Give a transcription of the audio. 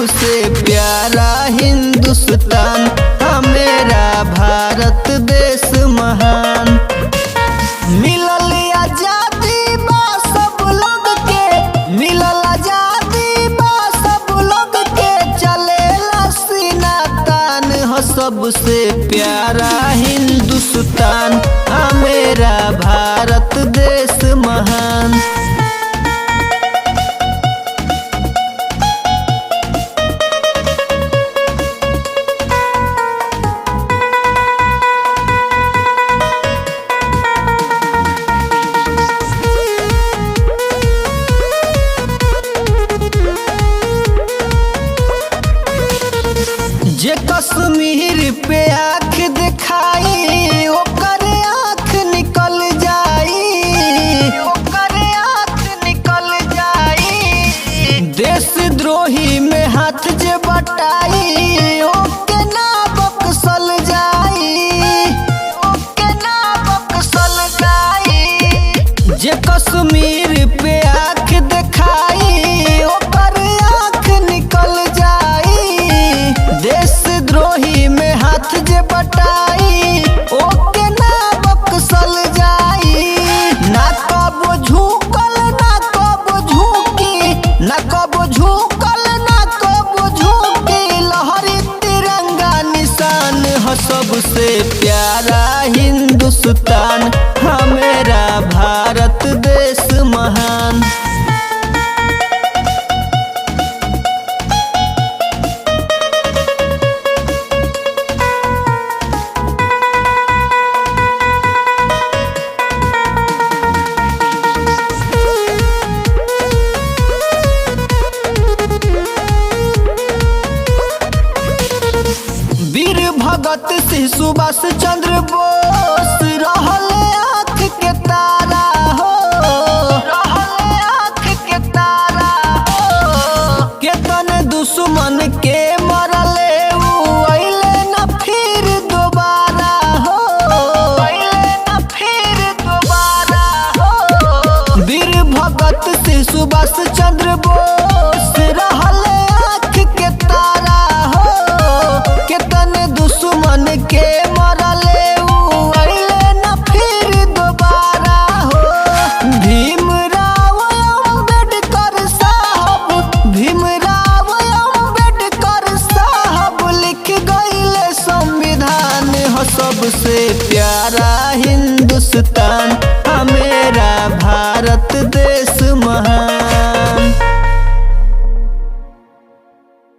सबसे प्यारा हिंदुस्तान, मेरा भारत देश महान। मिलल आजादी बा सब लोग के, मिलल आजादी बा सब लोग के, चलेला सीना तान हो सबसे प्यारा हिंदुस्तान, मेरा भारत देश महान। जे कश्मीर पे आँख दिखाई ओकर आँख निकल जाई, ओकर आँख निकल जाई। देशद्रोही में हाथ जे बटाई ओके ना बख्शल जाई, ओके ना बख्शल जाई। जे कश्मीर पे आँख दिखाई ओकर आँख निकल जाई। देशद्रोही में हाथ जे बटाई ओके ना बख्शल जाई। ना कबो झुकल ना कबो झुकी, ना कबो झुकल ना कबो झुकी, लहरी तिरंगा निशान हो सबसे प्यारा हिंदुस्तान, मेरा भारत देश महान। वीर भगत सिंह सुभाष चंद्र बोस रहल आँख के तारा हो, रहल आँख के तारा हो। केतन दुश्मन के मरले उ अइले न फिर दोबारा हो, अइले न फिर दोबारा हो। वीर भगत सिंह सुभाष चंद्र बोस रहल आँख के तारा हो। केतन दुश्मन के मरले उ अइले न फिर दोबारा हो। भीमराव अम्बेडकर साहब, भीमराव अम्बेडकर साहब लिख गइले संविधान हो सबसे प्यारा हिंदुस्तान,